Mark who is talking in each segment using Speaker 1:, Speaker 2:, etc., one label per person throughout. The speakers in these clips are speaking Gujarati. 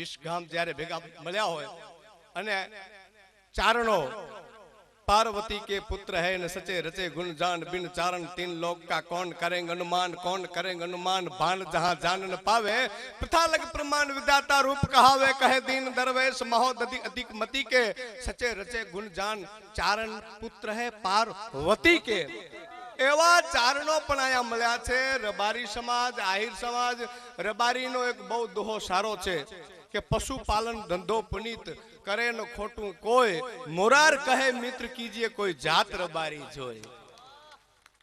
Speaker 1: 20 ગામ જ્યારે ભેગા મળ્યા હોય અને ચારણો पार्वती के पुत्र है न सचे रचे गुण जान बिन चारण तीन लोक का कौन करेंगे अनुमान भान जहां जान न पावे प्रथा लग प्रमाण विदाता रूप कहावे कहे दीन दरवेश महोदधि अधिक मति के सचे रचे गुण जान चारण पुत्र है पार्वती के एवा चारणों पण आया मळ्या छे। रबारी समाज आहिर समाज रबारी नो एक बहु दोहो सारो छे के पशुपालन धंधो पुनीत करे न खोटू कोई मोरार कहे मित्र कीजिए कोई जात रबारी जोई।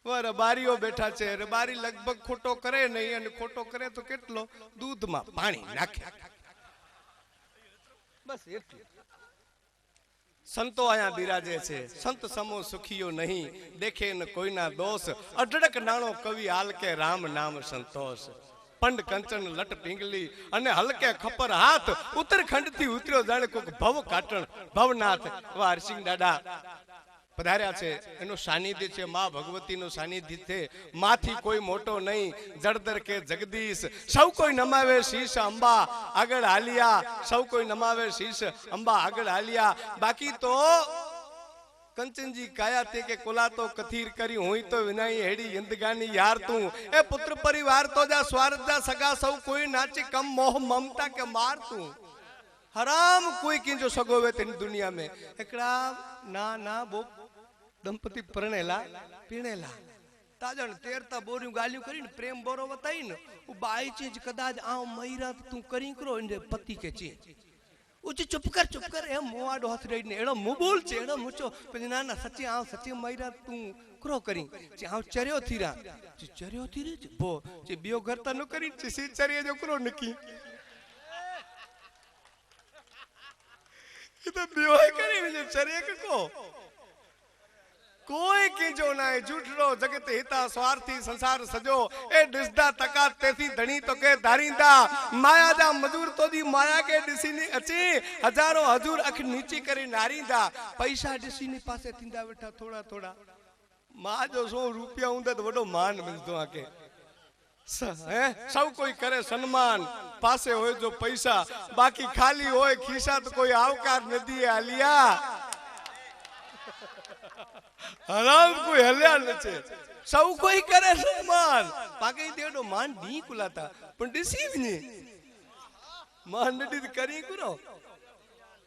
Speaker 1: वो रबारीओ बैठा छे रबारी लगभग खोटो करे नहीं अने खोटो करे तो केटलो दूध में पानी नाखे बस एटलुं। संतो आया बिराजे छे संत समो सुखियो नहीं देखे न कोई ना दोष अडड़क नाणो कवि आल के राम नाम संतोष पंड कंचन लट पिंगली अने हलके खपर हाथ उत्तरखंड थी उतर्यो जाने कोक भव काटण भवनाथ वा सिंह दादा पधार्या छे एनो सानिध्य छे मां भगवती नो सानिध्य छे माथी कोई मोटो नहीं जड़दर के जगदीश सौ कोई नमावे शीश अंबा आगळ हालिया सौ कोई नमावे शीश अंबा आगळ हालिया बाकी तो कंचन जी काया ते के कोला तो कथीर करी हुई तो विनाई हेड़ी यंदगानी यार तू ए पुत्र परिवार तो जा स्वार्थ जा सगा सौ कोई नाचे कम मोह ममता के मार तू हराम कोई किंजो सगोवे तेनी दुनिया में एकड़ा ना ना बो दंपति परणेला पीणेला ताजण तेरता बोरियो गालियो करीने प्रेम बोरो वताई ने उ बाई चीज कदाच आ मईरा तू करी करो इने पति के चीज उच चुप कर ए मोआडो हाथ रही ने एड़ो मुंह बोल छे एड़ो मुचो पे ना ना सच्ची आ सच्ची मईरा तू करो करी जे आ चर्यो थीरा जे चर्यो थी रे बो जे बियो घरता न करी जे सी चरिए जो करो नकी ये तो बियो करी जे चरिए के को कोई की जो ना है झूठड़ो जगत हिता स्वार्थी संसार सजो ए डिसदा तका तेथी धणी तो के धारींदा माया जा मजूर तो दी माया के डिसीनी अची हजारों हजूर अख नीची करी नारींदा पैसा डिसीनी पासे थींदा वेठा थोड़ा थोड़ा मां जो 100 रुपया हुंदा तो वडो मान मिलतो आके सब कोई करे सम्मान पासे होए जो पैसा बाकी खाली होए खीसा तो कोई आवकार न दिए आलिया हराम कोई हल्या नछे सब कोई करे सम्मान बाकी देडो मान नी कुलाता पण डिसीव नी मान नडी करी करो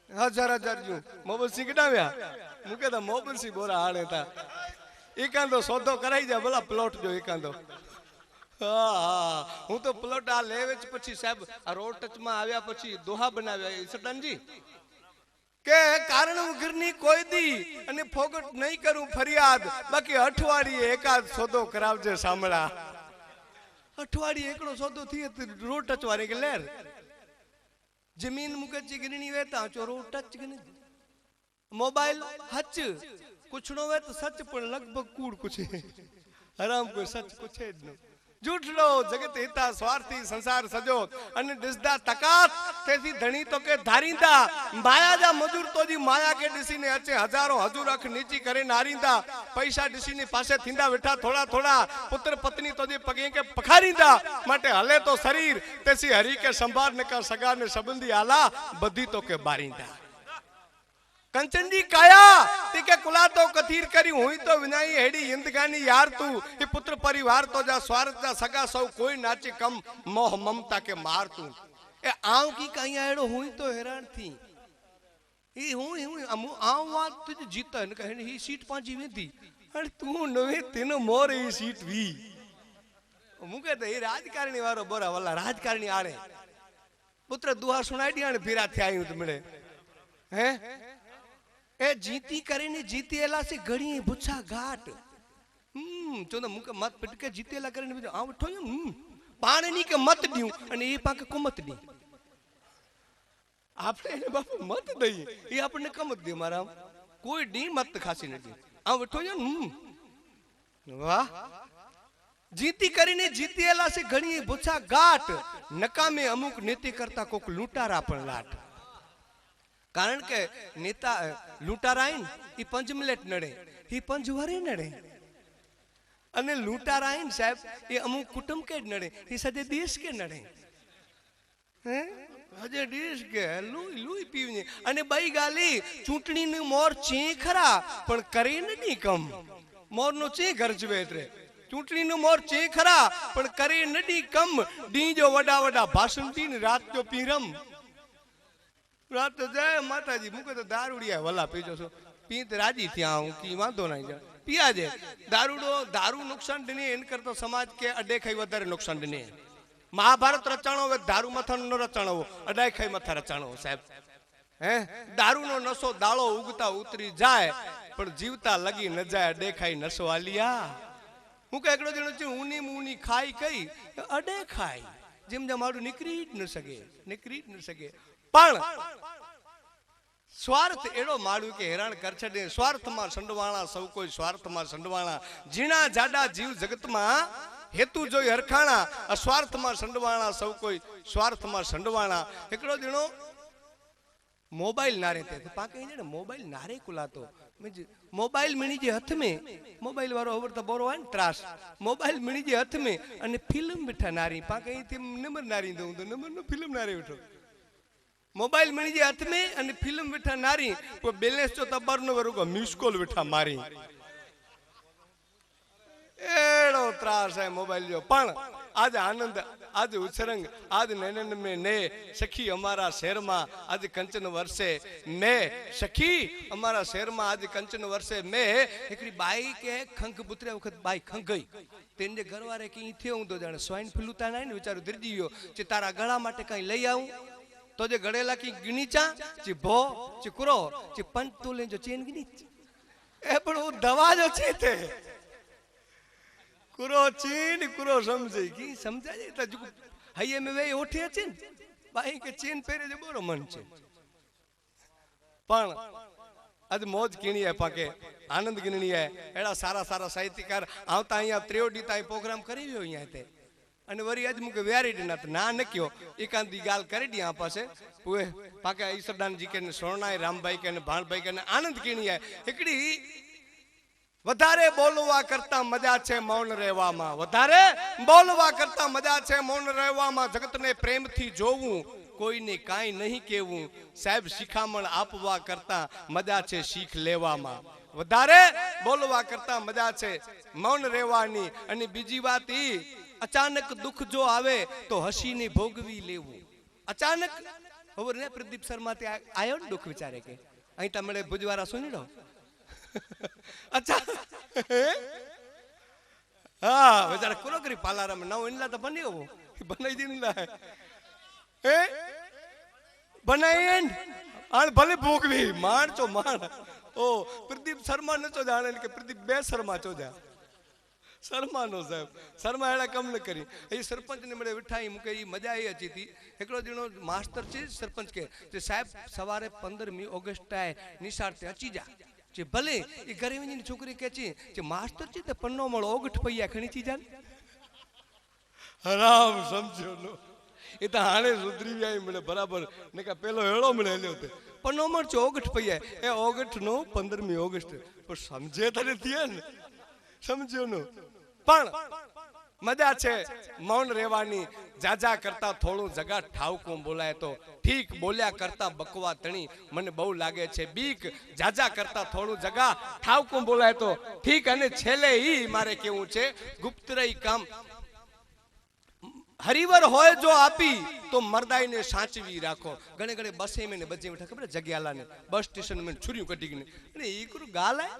Speaker 1: हजार हजार जो मोबाइल सिकडाव्या मुके तो मोबाइल सी बोरा हाणे था एकांदो सौदो कराई जा भला प्लॉट जो एकांदो हां हूं तो प्लॉट आ लेवे પછી સાહેબ આ રોડ ટચ માં આવ્યા પછી દોહા બનાવ્યા સટનજી के कारण गिरनी कोई दी अने फोगट नहीं करूं फरियाद बाकी अठवाडिये एकाद सौदो करावजे सामळा अठवाडिये एकड़ो सौदो थी रोड टच वारे के लेर जमीन मुकची गिरनी वेता चो रोड टच गिनी मोबाइल हच कुछ नो वे तो सच पण लगभग कूड़ कुछ हराम कोई सच कुछ है न झूठड़ो जगत हिता स्वार्थी संसार सजो अने डिसदा तकात तेथी धणी तो के धारींदा माया जा मजूर तो जी माया के डिसीने अचे हजारों हजूर अख नीची करे नारींदा पैसा डिसीने पासे थींदा वेठा थोड़ा थोड़ा पुत्र पत्नी तो जी पगे के पखारींदा माटे हले तो शरीर तेसी हरि के संभार ने का सगा ने संबंधी आला बधी तो के बारींदा कंचन जी काया तिके कुला तो कथीर करी हुई तो विनाई हेड़ी हिंदगानी यार तू ये पुत्र परिवार तो जा स्वार्थ जा सगा सौ कोई नाचे कम मोह ममता के मार तू ए आव की कहिया एड़ो हुई तो हैरान थी ई हुई आव वात तुझ जीता न कहने ही सीट पांची वेंदी अरे तू नवे तेनो मोर ई सीट वी मुके तो ई राजकारणी वारो बोरा वाला राजकारणी आड़े पुत्र दुआ सुनाई दिया ने फिरा थे आयु तुमने हैं ए जीती करीने जीतेला से घड़ी बुछा घाट चोंदा मुके मत पिटके जीतेला करीने आ उठो पाणी के मत दियो अने ई पाके कुमत दी आपने ने बाप मत दई ई आपने कमत दे मारा कोई डी मत खासी न दी आ उठो वाह जीती करीने जीतेला से घड़ी बुछा घाट नकामे अमुक नीति करता कोक लूटारा पण लाट कारण के नेता लूटाराइन ई 5 मिनिट नडे ई 5 वारे नडे अने लूटाराइन साहब ये अमुक कुटुंब के नडे ई सजे देश के नडे हैं હજે ડીશ કે લુઈ લુઈ પીવની અને બઈ ગાલી ચૂંટણીનું મોર ચી ખરા પણ કરી નથી કમ મોરનો ચી ગરજવે એટલે ચૂંટણીનું મોર ચી ખરા પણ કરી નથી કમ ડીજો વડા વડા ભાષણ દી ને રાત જો પીરમ રાત તો જય માતાજી મૂકે તો દારૂડિયા વલા પીજો છો પીત રાજી ત્યાં હું કી વાંધો નહીં જાય પિયા છે દારૂ નુકસાન દે એન કરતો સમાજ કે અડે ખાઈ વધારે નુકસાન દે મહાભારત રચાણો હવે દારૂ મથાનો ન રચાણો અડાઈ ખાઈ મથા રચાણો સાહેબ હે દારૂનો નશો દાળો ઉગતા ઉતરી જાય પણ જીવતા લગી ન જાય અડે ખાઈ નશો આલિયા હું કે એકડો જણો છે ઊની મૂની ખાઈ કઈ અડે ખાઈ જેમ જેમ મારું નીકળી જ ન શકે પણ સ્વાર્થ એડો માળ્યું કે હેરાન કરશે ને સ્વાર્થમાં સંડવાણા સૌ કોઈ સ્વાર્થમાં સંડવાણા ઝીણા જાડા જીવ જગતમાં હેતુ જોઈ હરખાણા અસ્વાર્થમાં સંડવાણા સૌ કોઈ સ્વાર્થમાં સંડવાણા એકડો જણો મોબાઈલ નારે તે પાકે ને મોબાઈલ નારે કુલાતો મોબાઈલ મીણી જે હાથ में મોબાઈલ વાળો ખબર તો બોરો હોય ને ત્રાસ મોબાઈલ મીણી જે હાથ में અને ફિલ્મ બેઠા નારી પાકે નંબર નારી દઉં તો નંબર નો ફિલ્મ નારે બેઠો મોબાઈલ મળી જે હાથ में અને ફિલ્મ બેઠા નારી કોઈ બેલેન્સ જો તબર નો વરુકો મિસ કોલ બેઠા મારી એડો ત્રાસ હે મોબાઈલ જો પણ આજ આનંદ આજ ઉછરંગ આજ નૈનન में ने सखी हमारा शहर में आज कंचन वर्षे ने सखी हमारा शहर में आज कंचन वर्षे में एकड़ी बाई के खंख पुत्रे वखत बाई खंख गई तेन जे घरवारे की थे हूं तो जाने स्वाइन फ्लू ता नहीं ने विचारो धीरजी गयो जे तारा गळा माटे कई लई आऊं तो जे गड़ेला की गिनीचा ची भो ची कुरो ची पंच तोले जो चेन गिनी ए पण वो दवा जो छे ते कुरो चेन कुरो समझे की समझा जे त हये में वे ओठे छे बाई के चेन पेरे जे बोरो मन छे पण आज मौज कीणी है पाके आनंद गिननी है एड़ा सारा सारा साहित्यकार आवता अहींया त्रियोडी ताई प्रोग्राम करी व्यो अहींया ते અને વરી આજ મુકે વેરીડ ના નક્યો એકાંતી ગાલ કરી દી આ પાસે પુએ પાકે ઈસરદાનજી કે સોરણાઈ રામભાઈ કે ભાણભાઈ કે આનંદ કીણી હે એકડી વધારે બોલવા કરતા મજા છે મૌન રહેવામાં વધારે બોલવા કરતા મજા છે મૌન રહેવામાં જગતને પ્રેમથી જોવું કોઈને કાઈ નહીં કહેવું સાહેબ શિખામણ આપવા કરતા મજા છે શીખ લેવામાં વધારે બોલવા કરતા મજા છે મૌન રહેવાની અને બીજી વાત ઈ अचानक दुख जो आवे तो हसी ने भोगवी लेवू अचानक खबर ने प्रदीप शर्मा ते आयो ने दुख विचारे के अहीं तमणे भुजवारा सुनीड़ो अच्छा हां बेचारा कोरो करी पालारा में नव इनला तो बन्यो बनाई दीनला ए बनाईन आन भले भोगवी मार चो मार ओ प्रदीप शर्मा ने तो जाने के प्रदीप बे शर्मा चो जा शर्मा नो साहब शर्मा एड़ा कम न करी ये सरपंच ने मळे विठाई मुके ई मजा आई अची थी एकलो दिनो मास्टर छे सरपंच के जे साहब सवारे 15मी ऑगस्ट आए निशारते अची जा जे भले ई घरे वनी छोकरी के छी जे मास्टर छे ते पन्नो मळ ओगठ पैया खणी थी जान हराम समझो नो ए तो हाणे सुधरी आई मळे बराबर ने का पेलो हेळो मळे ल्यो ते पन्नो मळ छो ओगठ पैया ए ओगठ नो 15मी ऑगस्ट पर समझे तने थिया ने समझो नो पण मजा छे मौन रेवानी जाजा करता थोड़ू जगह ठावको बोलाय तो ठीक बोल्या करता बकवा तणी मने बहु लागे छे बीक जाजा करता थोड़ू जगह ठावको बोलाय तो ठीक अने छेले ही मारे केवू छे गुप्त रही काम हरिवर होय जो आपी तो मर्दाई ने साचवी राखो गणे गणे बसे में ने बजे बैठा खबर जग्याला ने बस स्टेशन में छुरियों कटी गने अने ई करू गाल है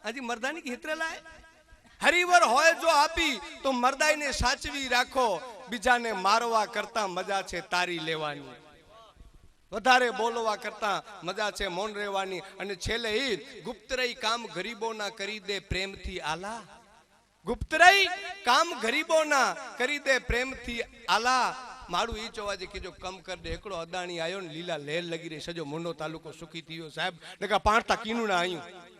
Speaker 1: आजी मर्दानी की हितरेला है हरिवर होय जो आपी तो मर्दाई ने साचवी राखो बीजा ने मारवा करता मजा छे तारी लेवानी વધારે બોલવા કરતા મજા છે મૌન રહેવાની અને છેલ્લે ઈ ગુપ્ત રહી કામ ગરીબોના કરી દે પ્રેમથી આલા ગુપ્ત રહી કામ ગરીબોના કરી દે પ્રેમથી આલા મારું ઈ ચોવાજે કે જો કમ કર દે એકડો અદાણી આયો ને લીલા લહેર લગી રહી સજો મોંડો તાલુકો સુખી થયો સાહેબ નકા પાણતા કીનું ના આયું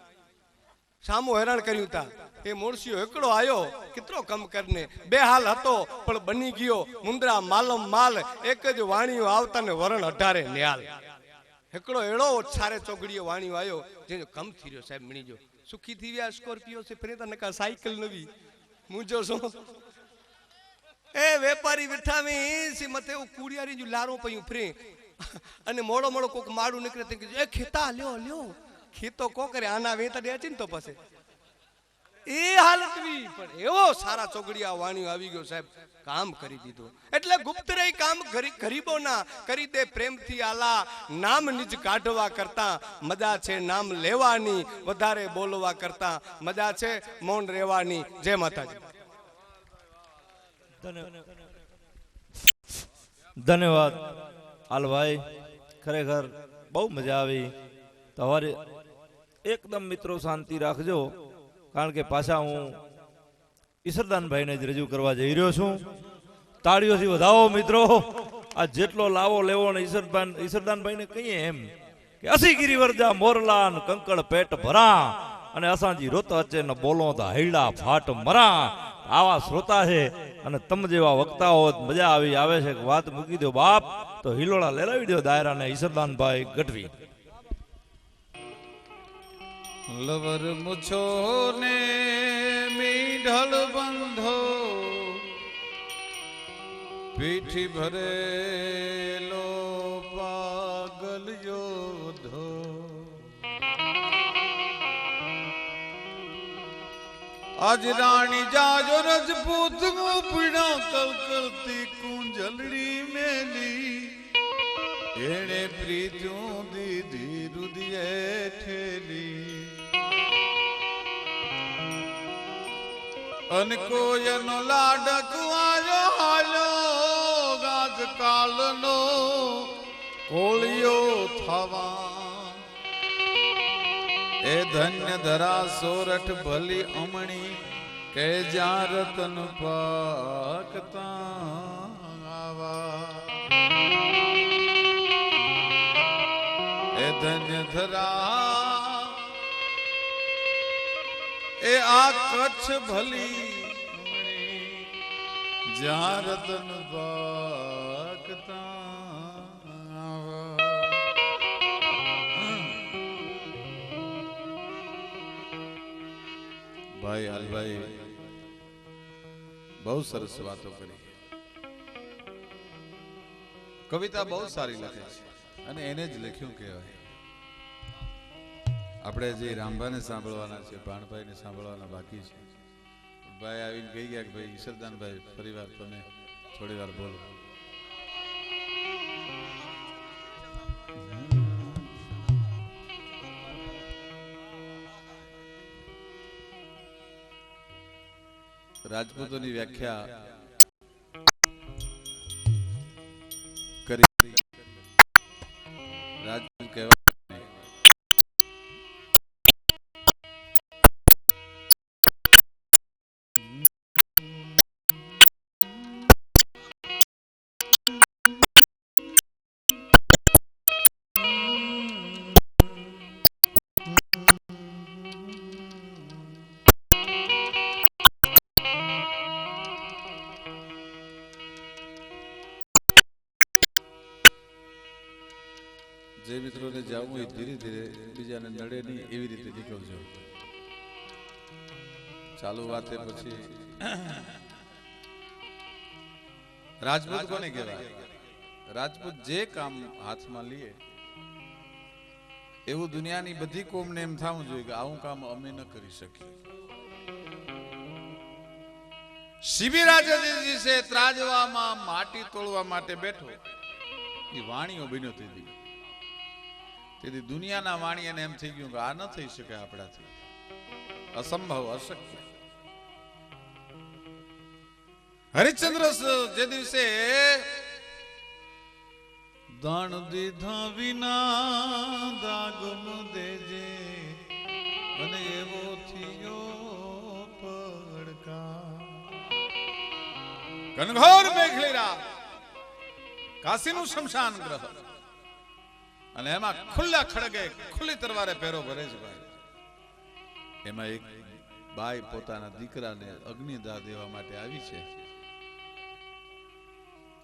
Speaker 1: સામો હેરાન કર્યું તા એ મોરસીઓ એકડો આયો કેટલો કમ કરને બે હાલ હતો પણ બની ગયો મુંદ્રા માલમ માલ એક જ વાણીઓ આવતા ને વરણ 18 ન્યાલ એકડો એડો છારે ચોગડીયો વાણીઓ આયો જેનો કમ થી રહ્યો સાહેબ મણી જો સુખી થી વ્યા સ્કોર્પિયો છે ફરેતા નકા સાયકલ નવી મુજો સો એ વેપારી વિઠાવી સી મથે ઓ કુડિયારી જો લારો પયું ફ્રી અને મોડો મોડો કોક માડું નીકળે તે એ ખેતા લ્યો ખેતો કો કરે આના વેતા દે છે ને તો પછી એ હાલત વી પણ એવો સારા ચોગડિયા વાણીઓ આવી ગયો સાહેબ કામ કરી દીધું એટલે ગુપ્ત રહી કામ ગરીબોના કરી દે પ્રેમથી આલા નામ નિજ કાઢવા કરતા મજા છે નામ લેવાની વધારે બોલવા કરતા મજા છે મૌન રહેવાની જય માતાજી
Speaker 2: ધન્યવાદ આલભાઈ ખરેખર બહુ મજા આવી તમારે એકદમ મિત્રો શાંતિ રાખજો કારણ કે પાછા હું ઈશ્વરદાનભાઈને જ રજૂ કરવા જઈ રહ્યો છું તાળીઓથી વધાવો મિત્રો આ જેટલો લાવો લેવો ને ઈશ્વરદાનભાઈને કહીએ એમ કે અસી ગિરિવરજા મોરલાન કંકળ પેટ ભરા અને અસાંજી રોત વચ્ચે ન બોલો તો હૈડા ફાટ મરા આવા શ્રોતા છે અને તમ જેવા વક્તાઓ મજા આવે છે વાત મૂકી દો બાપ તો હિલોડા લેલાવી દો દાયરાને ઈશ્વરદાનભાઈ ગઢવી
Speaker 3: લવર મુછો ને મીઢળ બંધો પીઠી ભરેલો પાગલ યોધો આજ રાણી જાજો રજપૂત ઉપડા કલકલતી કુંજલડી મેલી એણે પ્રીત્યું દીધી રુદિયે ઠેલી અન કોયનો લાડક આયો હાલ્યો ગાજ કાલનો કોળિયો થવા એ ધન્ય ધરા સોરઠ ભલી અમણી કે જ્યાં રતન પાકતા આવા એ ધન્ય ધરા એ આ કચ્છ ભલી જ્યાં રતન પાકતા ભાઈ હાલભાઈ બહુ સરસ વાતો કરી કવિતા બહુ સારી લખે છે અને એને જ લખ્યું કહેવાય આપણે જે રામભાઈને સાંભળવાના છે ભાણભાઈને સાંભળવાના બાકી છે ભાઈ આવીને કહી ગયા કે ભાઈ ઈશ્વરદાનભાઈ ફરીવાર તમે થોડી વાર બોલો રાજપૂતોની વ્યાખ્યા કરી રાજપૂત કહેવાય જે મિત્રોને જાવું હોય ધીરે ધીરે બીજાને નડે નહીં એવી રીતે નીકળજો ચાલુ વાતે પછી રાજપૂત કોને કહેવાય રાજપૂત જે કામ હાથમાં લે એવું દુનિયાની બધી કોમને એમ થવું જોઈએ કે આવું કામ અમે ન કરી શકીએ શિબિરાજે દિવસે ત્રાજવામાં માટી તોડવા માટે બેઠો એ વાણીઓ બન્યો તેથી દુનિયાના વાણીને એમ થઈ ગયું કે આ ન થઈ શકે આપણાથી અસંભવ અશક્ય હરિશ્ચંદ્ર જે દિવસે દાણ દીધા વિના દાગ ન દેજે અને એવો થયો પડકાર ઘનઘોર મેઘલેરા કાશીનું શમશાન ગ્રહ અને એમાં ખુલ્લા ખડગે ખુલ્લી તરવારે પહેરો ભરે છે ભાઈ એમાં એક બાઈ પોતાના દીકરાને અગ્નિદાહ દેવા માટે આવી છે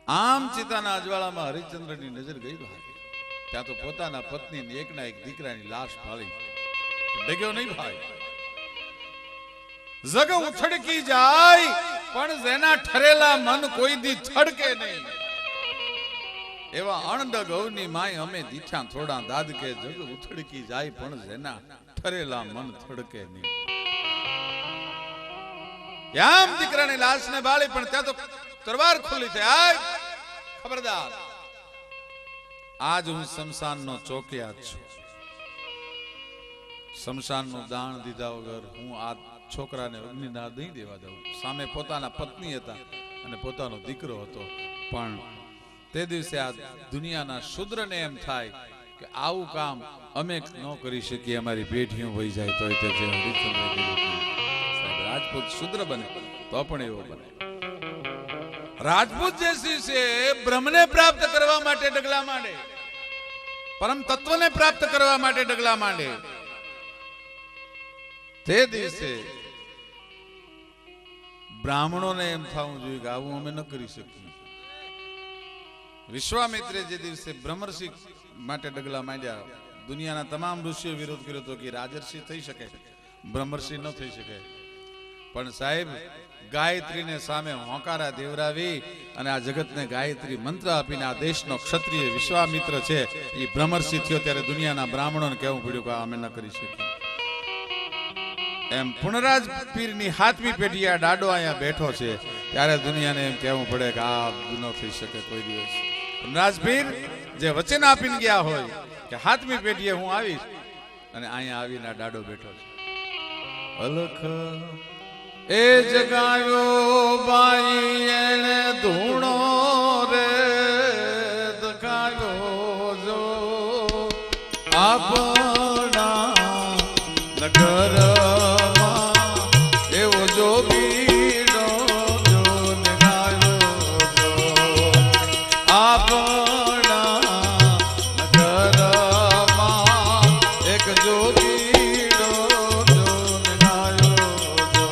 Speaker 3: આમ ચિતાના અજવાળામાં હરિશ્ચંદ્રની નજર ગઈ ભાઈ ત્યાં તો પોતાના પત્ની એકના એક દીકરાની લાશ ફાળી ડગ્યો નહીં ભાઈ જગ ઉથડકી જાય પણ જેના ઠરેલા મન કોઈ દી છડકે નહીં એવા અણડગ અવની માય અમે દીઠા થોડા દાદ કે જગ ઉથડકી જાય પણ જેના ઠરેલા મન થડકે નહીં. યામ દીકરાની લાશને બાળી પણ ત્યાં તો તરવાર ખુલ્લી છે. આય ખબરદાર, આજ હું શમશાનનો ચોકિયાત છું. શમશાનનું દાણ દીધા વગર હું આ છોકરાને અગ્નિદાહ નહીં દેવા દઉં. સામે પોતાના પત્ની હતા અને પોતાનો દીકરો હતો, પણ તે દિવસે આ દુનિયાના શુદ્રને એમ થાય કે આવું કામ અમે ન કરી શકીએ, અમારી પેઢીઓ વહી જાય તોય તે જે હરિશ્ચંદ્ર કીધું સાહેબ, રાજપૂત શુદ્ર બને તો પણ એવો બને. રાજપૂત જે છે બ્રહ્મને પ્રાપ્ત કરવા માટે ડગલા માંડે, પરમ તત્વને પ્રાપ્ત કરવા માટે ડગલા માંડે. તે દિવસે બ્રાહ્મણોને એમ થવું જોઈએ કે આવું અમે ન કરી શકીએ. વિશ્વામિત્રે જે દિવસે બ્રહ્મર્ષિ માટે ડગલા માંડ્યા, દુનિયાના તમામ ઋષિઓ વિરોધ કર્યો હતો કે રાજર્ષિ થઈ શકે, બ્રહ્મર્ષિ ન થઈ શકે. પણ સાહેબ, ગાયત્રીને સામે હોંકારા દેવરાવી અને આ જગતને ગાયત્રી મંત્ર આપીને આ દેશનો ક્ષત્રિય વિશ્વામિત્ર છે એ બ્રહ્મર્ષિ થયો, ત્યારે દુનિયાના બ્રાહ્મણોને કહેવું પડ્યું કે અમે ન કરી શકીએ. એમ પુનરાજ પીરની 7મી પેઢી આ ડાડો અહીંયા બેઠો છે, ત્યારે દુનિયાને એમ કહેવું પડે કે આ ન થઈ શકે કોઈ દિવસ. પુનરાજ પીર જે વચન આપીને ગયા હોય કે 7મી પેઢીએ હું આવીશ, અને અહીંયા આવીને આ ડાડો બેઠો છે. અલખ એ જગાયો બાઈ એને ધૂણો રે દખાયો જો આપણા નગર એવો જોગીનો જો નગાયો જો આપણા નગરમાં એક જોગીનો જો નગાયો જો.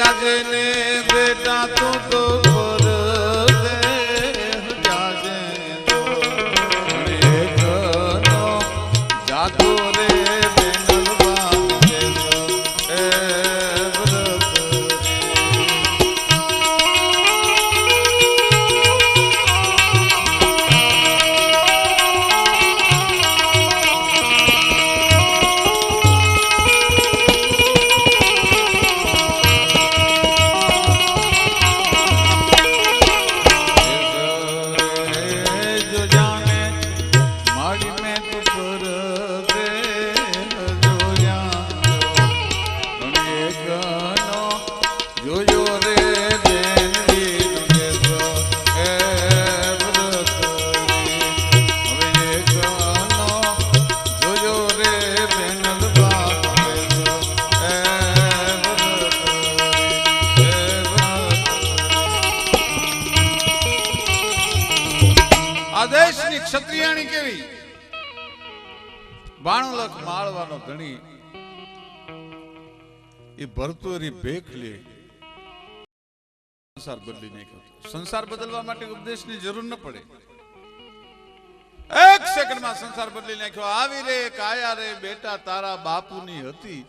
Speaker 3: જાજે ને બેટા તું તો પરદેશ જાજે તો એકનો જાતો રે બેનલવા દેજો એ વ્રત જો જાને મારી મેં તો પરદેશ જોયા એકનો જોયો રે બેનડી દેજો એ વ્રત હવે એકનો જોયો રે બેનલવા દેજો એ વ્રત આ દેશની ક્ષત્રિયાણી કેવી 92 લાખ માળવાનો ધણી એ ભરતુરી ભેખ લે સંસાર બદલી નાખ્યો સંસાર બદલવા માટે ઉપદેશની જરૂર ન પડે એક સેકન્ડમાં સંસાર બદલી નાખ્યો આવી રે કાયા રે બેટા તારા બાપુની હતી